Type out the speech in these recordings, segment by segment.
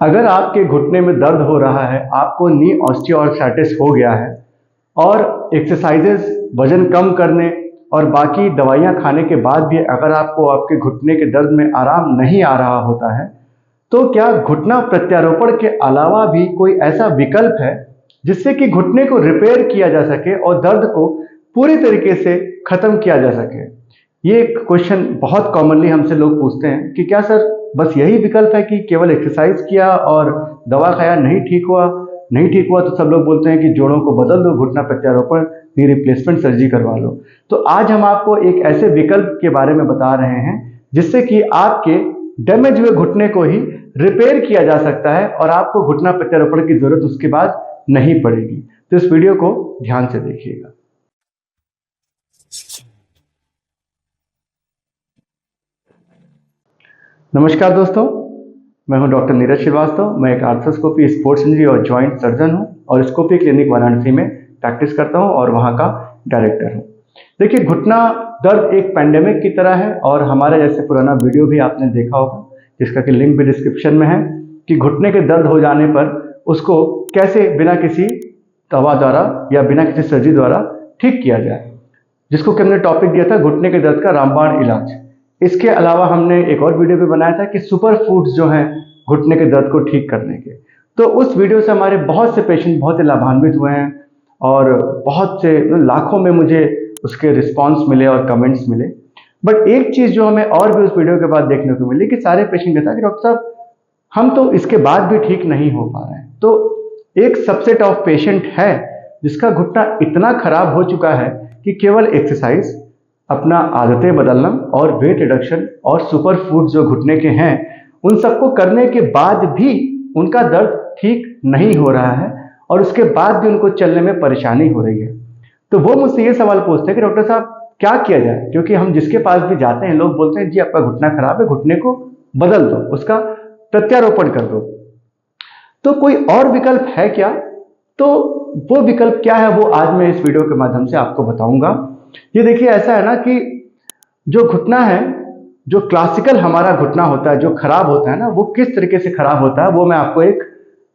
अगर आपके घुटने में दर्द हो रहा है, आपको नी ऑस्टियोआर्थराइटिस हो गया है और एक्सरसाइजेस, वजन कम करने और बाकी दवाइयाँ खाने के बाद भी अगर आपको आपके घुटने के दर्द में आराम नहीं आ रहा होता है, तो क्या घुटना प्रत्यारोपण के अलावा भी कोई ऐसा विकल्प है जिससे कि घुटने को रिपेयर किया जा सके और दर्द को पूरी तरीके से खत्म किया जा सके? ये क्वेश्चन बहुत कॉमनली हमसे लोग पूछते हैं कि क्या सर बस यही विकल्प है कि केवल एक्सरसाइज किया और दवा खाया नहीं ठीक हुआ तो सब लोग बोलते हैं कि जोड़ों को बदल दो, घुटना प्रत्यारोपण, नी रिप्लेसमेंट सर्जरी करवा लो। तो आज हम आपको एक ऐसे विकल्प के बारे में बता रहे हैं जिससे कि आपके डैमेज हुए घुटने को ही रिपेयर किया जा सकता है और आपको घुटना प्रत्यारोपण की जरूरत उसके बाद नहीं पड़ेगी। तो इस वीडियो को ध्यान से देखिएगा। नमस्कार दोस्तों, मैं हूं डॉक्टर नीरज श्रीवास्तव। मैं एक आर्थ्रोस्कोपी, स्पोर्ट्स इंजरी और जॉइंट सर्जन हूं और स्कोपी क्लिनिक वाराणसी में प्रैक्टिस करता हूं और वहां का डायरेक्टर हूं। देखिए, घुटना दर्द एक पैंडेमिक की तरह है और हमारे जैसे पुराना वीडियो भी आपने देखा होगा जिसका कि लिंक भी डिस्क्रिप्शन में है कि घुटने के दर्द हो जाने पर उसको कैसे बिना किसी दवा द्वारा या बिना किसी सर्जरी द्वारा ठीक किया जाए, जिसको कि हमने टॉपिक दिया था घुटने के दर्द का रामबाण इलाज। इसके अलावा हमने एक और वीडियो भी बनाया था कि सुपर फूड्स जो हैं घुटने के दर्द को ठीक करने के। तो उस वीडियो से हमारे बहुत से पेशेंट बहुत ही लाभान्वित हुए हैं और बहुत से लाखों में मुझे उसके रिस्पांस मिले और कमेंट्स मिले। बट एक चीज़ जो हमें और भी उस वीडियो के बाद देखने को मिली कि सारे पेशेंट कहता कि डॉक्टर साहब हम तो इसके बाद भी ठीक नहीं हो पा रहे हैं। तो एक सबसेट ऑफ पेशेंट है जिसका घुटना इतना खराब हो चुका है कि केवल एक्सरसाइज, अपना आदतें बदलना और वेट रिडक्शन और सुपर फूड जो घुटने के हैं उन सबको करने के बाद भी उनका दर्द ठीक नहीं हो रहा है और उसके बाद भी उनको चलने में परेशानी हो रही है। तो वो मुझसे ये सवाल पूछते हैं कि डॉक्टर साहब क्या किया जाए, क्योंकि हम जिसके पास भी जाते हैं लोग बोलते हैं जी आपका घुटना खराब है, घुटने को बदल दो, उसका प्रत्यारोपण कर दो। तो कोई और विकल्प है क्या? तो वो विकल्प क्या है वो आज मैं इस वीडियो के माध्यम से आपको बताऊंगा। ये देखिए, ऐसा है ना कि जो घुटना है, जो क्लासिकल हमारा घुटना होता है, जो खराब होता है ना, वो किस तरीके से खराब होता है वो मैं आपको एक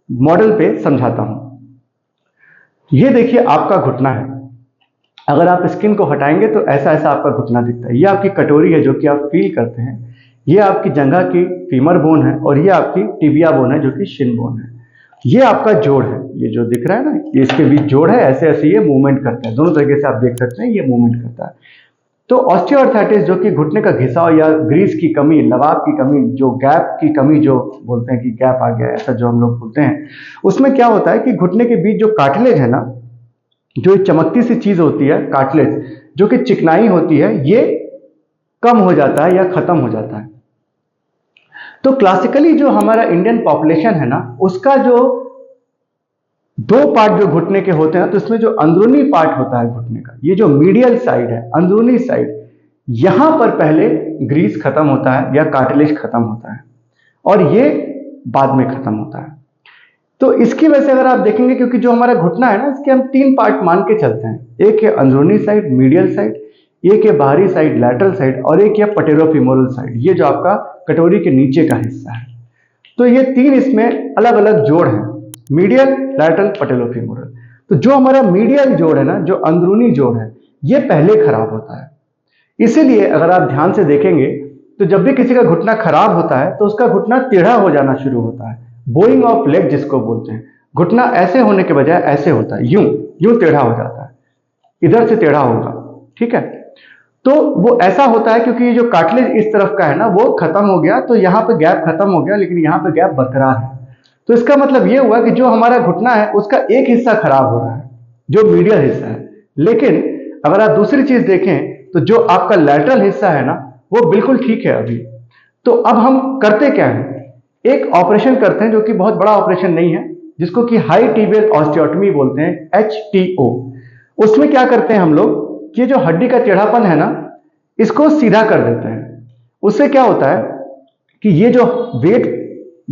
मॉडल पे समझाता हूं। ये देखिए आपका घुटना है, अगर आप स्किन को हटाएंगे तो ऐसा ऐसा आपका घुटना दिखता है। ये आपकी कटोरी है जो कि आप फील करते हैं, ये आपकी जंघा की फीमर बोन है और ये आपकी टिबिया बोन है जो कि शिन बोन है। ये आपका जोड़ है, ये जो दिख रहा है ना, ये इसके बीच जोड़ है, ऐसे ऐसे ये मूवमेंट करता है, दोनों तरीके से आप देख सकते हैं ये मूवमेंट करता है। तो ऑस्टियोआर्थराइटिस जो कि घुटने का घिसाव या ग्रीस की कमी, लबाब की कमी, जो गैप की कमी, जो बोलते हैं कि गैप आ गया ऐसा जो हम लोग बोलते हैं, उसमें क्या होता है कि घुटने के बीच जो कार्टिलेज है ना, जो चमकती सी चीज होती है कार्टिलेज, जो कि चिकनाई होती है, ये कम हो जाता है या खत्म हो जाता है। तो क्लासिकली जो हमारा इंडियन पॉपुलेशन है ना, उसका जो दो पार्ट जो घुटने के होते हैं, तो इसमें जो अंदरूनी पार्ट होता है घुटने का, ये जो मीडियल साइड है, अंदरूनी साइड, यहां पर पहले ग्रीस खत्म होता है या कार्टिलेज खत्म होता है और ये बाद में खत्म होता है। तो इसकी वजह से अगर आप देखेंगे, क्योंकि जो हमारा घुटना है ना, इसके हम तीन पार्ट मान के चलते हैं, एक है अंदरूनी साइड मीडियल साइड, एक है बाहरी साइड लैटरल साइड और एक है पटेरोफिमोरल साइड, ये जो आपका कटोरी के नीचे का हिस्सा है। तो ये तीन इसमें अलग अलग जोड़ हैं, मीडियल, लैटरल, पटेरोफिमोरल। तो जो हमारा मीडियल जोड़ है ना, जो अंदरूनी जोड़ है, ये पहले खराब होता है। इसीलिए अगर आप ध्यान से देखेंगे तो जब भी किसी का घुटना खराब होता है तो उसका घुटना टेढ़ा हो जाना शुरू होता है, बोइंग ऑफ लेग जिसको बोलते हैं। घुटना ऐसे होने के बजाय ऐसे होता है, यूं यूं टेढ़ा हो जाता है, इधर से टेढ़ा होगा, ठीक है। तो वो ऐसा होता है क्योंकि ये जो कार्टिलेज इस तरफ का है ना, वो खत्म हो गया, तो यहाँ पे गैप खत्म हो गया, लेकिन यहाँ पे गैप बरकरार है। तो इसका मतलब ये हुआ कि जो हमारा घुटना है उसका एक हिस्सा खराब हो रहा है, जो मीडियल हिस्सा है। लेकिन अगर आप दूसरी चीज देखें तो जो आपका लैटरल हिस्सा है ना, वो बिल्कुल ठीक है अभी। तो अब हम करते क्या है, एक ऑपरेशन करते हैं जो कि बहुत बड़ा ऑपरेशन नहीं है, जिसको कि हाई टिबियल ऑस्टियोटमी बोलते हैं, HTO। उसमें क्या करते हैं हम लोग कि जो हड्डी का टेढ़ापन है ना, इसको सीधा कर देते हैं। उससे क्या होता है कि ये जो वेट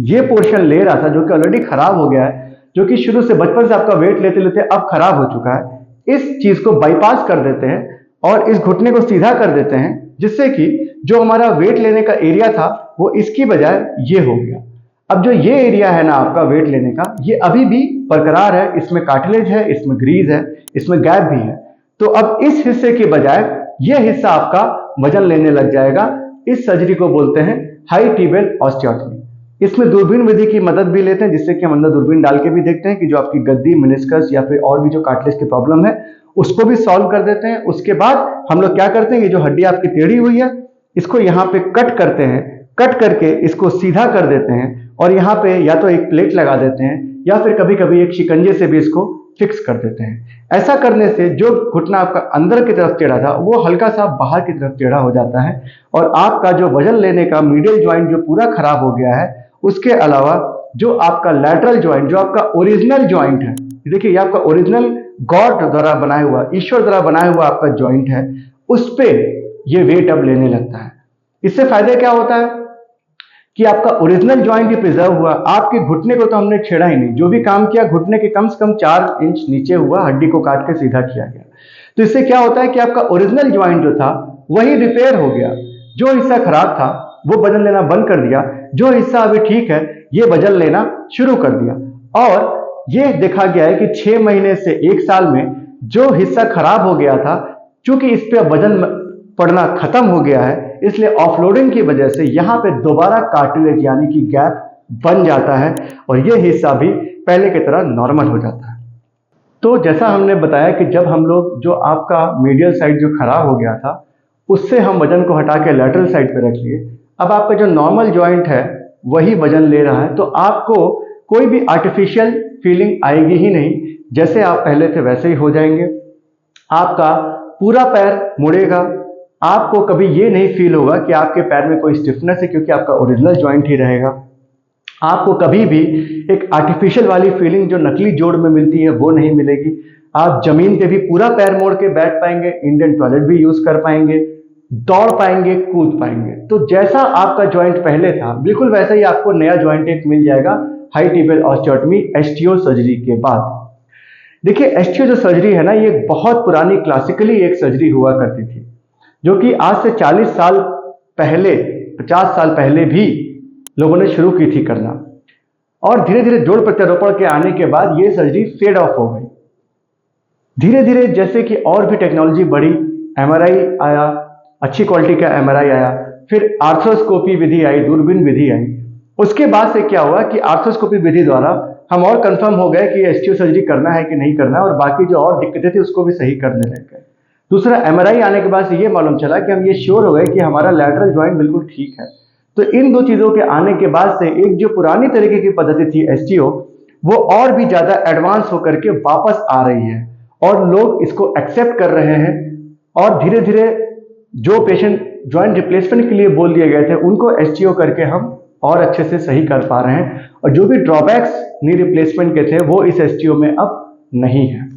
ये पोर्शन ले रहा था, जो कि ऑलरेडी खराब हो गया है, जो कि शुरू से बचपन से आपका वेट लेते लेते अब खराब हो चुका है, इस चीज को बाईपास कर देते हैं और इस घुटने को सीधा कर देते हैं, जिससे कि जो हमारा वेट लेने का एरिया था वो इसकी बजाय ये हो गया। अब जो ये एरिया है ना आपका वेट लेने का, ये अभी भी बरकरार है, इसमें कार्टिलेज है, इसमें ग्रीज है, इसमें गैप भी है। तो अब इस हिस्से के बजाय ये हिस्सा आपका वजन लेने लग जाएगा। इस सर्जरी को बोलते हैं हाई टिबियल ऑस्टियोटॉमी। इसमें दूरबीन विधि की मदद भी लेते हैं, जिससे कि हम अंदर दूरबीन डाल के भी देखते हैं कि जो आपकी गद्दी, मेनिस्कस या फिर और भी जो कार्टिलेज की प्रॉब्लम है उसको भी सॉल्व कर देते हैं। उसके बाद हम लोग क्या करते हैं, ये जो हड्डी आपकी टेढ़ी हुई है इसको यहाँ पे कट करते हैं, कट करके इसको सीधा कर देते हैं और यहाँ पे या तो एक प्लेट लगा देते हैं या फिर कभी कभी एक शिकंजे से भी इसको फिक्स कर देते हैं। ऐसा करने से जो घुटना आपका अंदर की तरफ टेढ़ा था वो हल्का सा बाहर की तरफ टेढ़ा हो जाता है और आपका जो वजन लेने का मीडियल ज्वाइंट जो पूरा खराब हो गया है, उसके अलावा जो आपका लैटरल ज्वाइंट, जो आपका ओरिजिनल ज्वाइंट है, देखिए ये आपका ओरिजिनल गॉड द्वारा बनाया हुआ, ईश्वर द्वारा बनाया हुआ आपका ज्वाइंट है, उस पे ये वेट अब लेने लगता है। इससे फायदा क्या होता है कि आपका ओरिजिनल ज्वाइंट ही प्रिजर्व हुआ। आपके घुटने को तो हमने छेड़ा ही नहीं, जो भी काम किया घुटने के कम से कम 4 इंच नीचे हुआ, हड्डी को काट के सीधा किया गया। तो इससे क्या होता है कि आपका ओरिजिनल ज्वाइंट जो था वही रिपेयर हो गया। जो हिस्सा खराब था वो वजन लेना बंद कर दिया, जो हिस्सा अभी ठीक है ये वजन लेना शुरू कर दिया। और ये देखा गया है कि 6 महीने से 1 साल में जो हिस्सा खराब हो गया था, चूंकि इस पे वजन पड़ना खत्म हो गया है, इसलिए ऑफलोडिंग की वजह से यहाँ पे दोबारा कार्टिलेज यानी कि गैप बन जाता है और ये हिस्सा भी पहले की तरह नॉर्मल हो जाता है। तो जैसा हमने बताया कि जब हम लोग जो आपका मीडियल साइड जो खराब हो गया था उससे हम वजन को हटा के लैटरल साइड पे रख लिए, अब आपका जो नॉर्मल ज्वाइंट है वही वजन ले रहा है, तो आपको कोई भी आर्टिफिशियल फीलिंग आएगी ही नहीं। जैसे आप पहले थे वैसे ही हो जाएंगे। आपका पूरा पैर मुड़ेगा, आपको कभी ये नहीं फील होगा कि आपके पैर में कोई स्टिफनेस है, क्योंकि आपका ओरिजिनल ज्वाइंट ही रहेगा। आपको कभी भी एक आर्टिफिशियल वाली फीलिंग जो नकली जोड़ में मिलती है वो नहीं मिलेगी। आप जमीन पे भी पूरा पैर मोड़ के बैठ पाएंगे, इंडियन टॉयलेट भी यूज कर पाएंगे, दौड़ पाएंगे, कूद पाएंगे। तो जैसा आपका ज्वाइंट पहले था बिल्कुल वैसा ही आपको नया ज्वाइंट एक मिल जाएगा high tibial osteotomy STO surgery के बाद। देखिए एसटीओ जो सर्जरी है ना, ये बहुत पुरानी क्लासिकली एक सर्जरी हुआ करती थी, जो कि आज से 40 साल पहले, 50 साल पहले भी लोगों ने शुरू की थी करना। और धीरे धीरे जोड़ प्रत्यारोपण के आने के बाद ये सर्जरी फेड ऑफ हो गई। धीरे धीरे जैसे कि और भी टेक्नोलॉजी बढ़ी, एमआरआई आया, अच्छी क्वालिटी का एमआरआई आया, फिर आर्थ्रोस्कोपी विधि आई, दूरबीन विधि आई। उसके बाद से क्या हुआ कि आर्थ्रोस्कोपी विधि द्वारा हम और कंफर्म हो गए कि एसटीओ सर्जरी करना है कि नहीं करना है, और बाकी जो और दिक्कतें थी उसको भी सही करने लग गए। दूसरा एमआरआई आने के बाद से ये मालूम चला कि हम ये श्योर हो गए कि हमारा लैटरल ज्वाइंट बिल्कुल ठीक है। तो इन दो चीजों के आने के बाद से एक जो पुरानी तरीके की पद्धति थी एसटीओ, वो और भी ज्यादा एडवांस होकर के वापस आ रही है और लोग इसको एक्सेप्ट कर रहे हैं। और धीरे धीरे जो पेशेंट ज्वाइंट रिप्लेसमेंट के लिए बोल दिए गए थे उनको एसटीओ करके हम और अच्छे से सही कर पा रहे हैं, और जो भी ड्रॉबैक्स नी रिप्लेसमेंट के थे वो इस एसटीओ में अब नहीं है।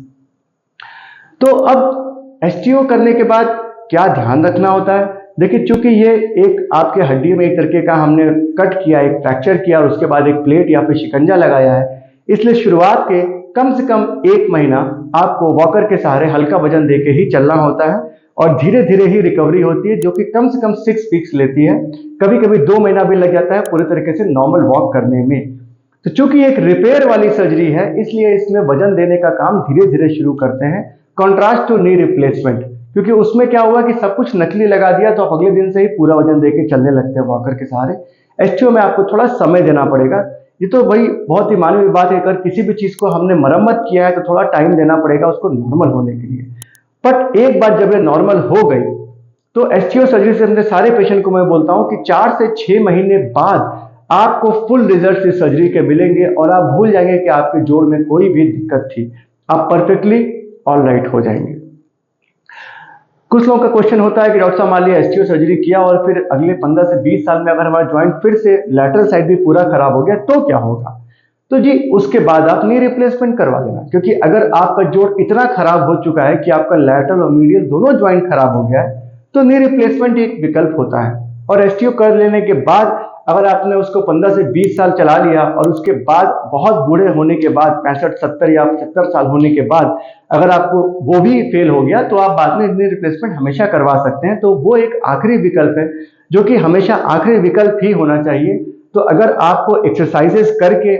तो अब एसटीओ करने के बाद क्या ध्यान रखना होता है? देखिए, चूंकि ये एक आपके हड्डी में एक तरीके का हमने कट किया, एक फ्रैक्चर किया और उसके बाद एक प्लेट या फिर शिकंजा लगाया है, इसलिए शुरुआत के कम से कम 1 महीना आपको वॉकर के सहारे हल्का वजन देके ही चलना होता है और धीरे धीरे ही रिकवरी होती है, जो कि कम से कम 6 वीक्स लेती है। कभी कभी 2 महीना भी लग जाता है पूरे तरीके से नॉर्मल वॉक करने में। तो चूंकि एक रिपेयर वाली सर्जरी है, इसलिए इसमें वजन देने का काम धीरे धीरे शुरू करते हैं, कॉन्ट्रास्ट टू नी रिप्लेसमेंट। क्योंकि उसमें क्या हुआ कि सब कुछ नकली लगा दिया तो आप अगले दिन से ही पूरा वजन देके चलने लगते हैं वॉकर के सहारे। एसटीओ में आपको थोड़ा समय देना पड़ेगा। ये तो भाई बहुत ही मानवीय बात है, अगर किसी भी चीज को हमने मरम्मत किया है तो थोड़ा टाइम देना पड़ेगा उसको नॉर्मल होने के लिए। बट एक बार जब ये नॉर्मल हो गई तो एसटीओ सर्जरी से अपने सारे पेशेंट को मैं बोलता हूं कि 4 से 6 महीने बाद आपको फुल रिजल्ट इस सर्जरी के मिलेंगे और आप भूल जाएंगे कि आपके जोड़ में कोई भी दिक्कत थी। आप परफेक्टली ऑल राइट हो जाएंगे। कुछ लोगों का क्वेश्चन होता है कि डॉक्टर साहब मान लिया एसटीओ सर्जरी किया और फिर अगले 15 से 20 साल में अगर हमारा ज्वाइंट फिर से लैटरल साइड भी पूरा खराब हो गया तो क्या होगा? तो जी उसके बाद आप नी रिप्लेसमेंट करवा लेना, क्योंकि अगर आपका जोड़ इतना खराब हो चुका है कि आपका लैटरल और मीडियल दोनों ज्वाइंट खराब हो गया है तो नी रिप्लेसमेंट एक विकल्प होता है। और एसटीओ कर लेने के बाद अगर आपने उसको 15 से 20 साल चला लिया और उसके बाद बहुत बूढ़े होने के बाद 65, 70 या 75 साल होने के बाद अगर आपको वो भी फेल हो गया तो आप बाद में नी रिप्लेसमेंट हमेशा करवा सकते हैं। तो वो एक आखिरी विकल्प है जो कि हमेशा आखिरी विकल्प ही होना चाहिए। तो अगर आपको एक्सरसाइजेस करके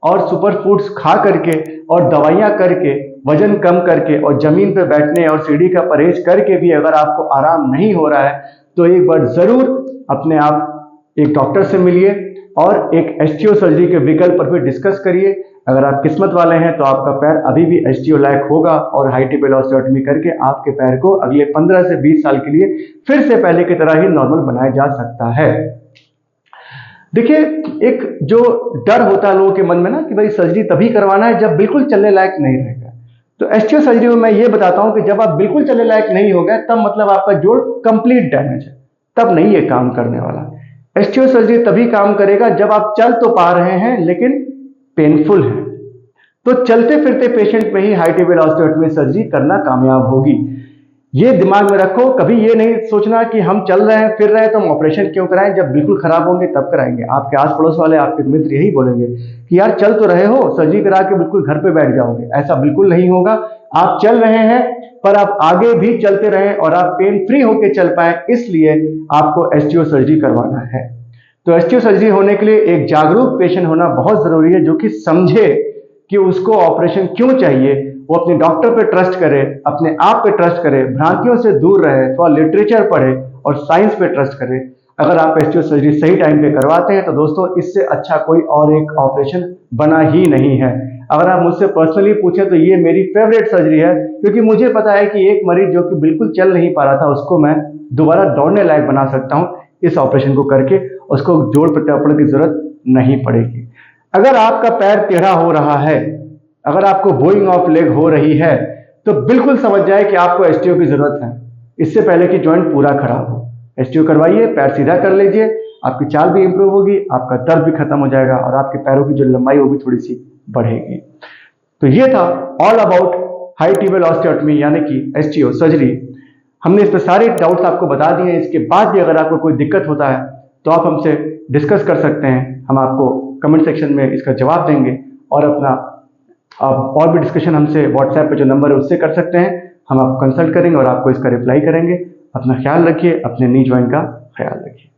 और सुपर फूड्स खा करके और दवाइयाँ करके, वजन कम करके और जमीन पे बैठने और सीढ़ी का परहेज करके भी अगर आपको आराम नहीं हो रहा है, तो एक बार ज़रूर अपने आप एक डॉक्टर से मिलिए और एक एस्टियो सर्जरी के विकल्प पर भी डिस्कस करिए। अगर आप किस्मत वाले हैं तो आपका पैर अभी भी एस्टियो लायक होगा और हाई टिबियल ऑस्टियोटॉमी करके आपके पैर को अगले 15 से 20 साल के लिए फिर से पहले की तरह ही नॉर्मल बनाया जा सकता है। देखिए, एक जो डर होता है लोगों के मन में ना कि भाई सर्जरी तभी करवाना है जब बिल्कुल चलने लायक नहीं रहेगा, तो एस्टियो सर्जरी में मैं ये बताता हूं कि जब आप बिल्कुल चलने लायक नहीं हो गए तब मतलब आपका जोड़ कंप्लीट डैमेज है, तब नहीं ये काम करने वाला। एस्टियो सर्जरी तभी काम करेगा जब आप चल तो पा रहे हैं लेकिन पेनफुल है, तो चलते फिरते पेशेंट में ही हाई टिबियल ऑस्टियोटॉमी सर्जरी करना कामयाब होगी। ये दिमाग में रखो, कभी ये नहीं सोचना कि हम चल रहे हैं फिर रहे हैं तो हम ऑपरेशन क्यों कराएं, जब बिल्कुल खराब होंगे तब कराएंगे। आपके आस पड़ोस वाले, आपके मित्र यही बोलेंगे कि यार चल तो रहे हो, सर्जरी करा के बिल्कुल घर पे बैठ जाओगे। ऐसा बिल्कुल नहीं होगा। आप चल रहे हैं पर आप आगे भी चलते रहें और आप पेन फ्री होकर चल पाए, इसलिए आपको एस्टियो सर्जरी करवाना है। तो एस्टियो सर्जरी होने के लिए एक जागरूक पेशेंट होना बहुत जरूरी है, जो कि समझे कि उसको ऑपरेशन क्यों चाहिए, वो अपने डॉक्टर पे ट्रस्ट करे, अपने आप पे ट्रस्ट करे, भ्रांतियों से दूर रहे, थोड़ा लिटरेचर पढ़े और साइंस पे ट्रस्ट करे। अगर आप एस्टियो सर्जरी सही टाइम पे करवाते हैं तो दोस्तों इससे अच्छा कोई और एक ऑपरेशन बना ही नहीं है। अगर आप मुझसे पर्सनली पूछें तो ये मेरी फेवरेट सर्जरी है, क्योंकि मुझे पता है कि एक मरीज जो कि बिल्कुल चल नहीं पा रहा था उसको मैं दोबारा दौड़ने लायक बना सकता हूँ इस ऑपरेशन को करके, उसको जोड़ प्रत्यारोपण की जरूरत नहीं पड़ेगी। अगर आपका पैर टेढ़ा हो रहा है, अगर आपको बोइंग ऑफ लेग हो रही है, तो बिल्कुल समझ जाए कि आपको एस्टियो की जरूरत है, इससे पहले कि जॉइंट पूरा खराब हो। एस्टियो करवाइए, पैर सीधा कर लीजिए, आपकी चाल भी इंप्रूव होगी, आपका दर्द भी खत्म हो जाएगा और आपके पैरों की जो लंबाई होगी थोड़ी सी बढ़ेगी। तो ये था all about high tibial osteotomy यानी कि एस्टियो सर्जरी। हमने इसमें सारे डाउट्स आपको बता दिए। इसके बाद भी अगर आपको कोई दिक्कत होता है तो आप हमसे डिस्कस कर सकते हैं, हम आपको कमेंट सेक्शन में इसका जवाब देंगे और अपना आप और भी डिस्कशन हमसे व्हाट्सएप पे जो नंबर है उससे कर सकते हैं। हम आपको कंसल्ट करेंगे और आपको इसका रिप्लाई करेंगे। अपना ख्याल रखिए, अपने नी जॉइंट का ख्याल रखिए।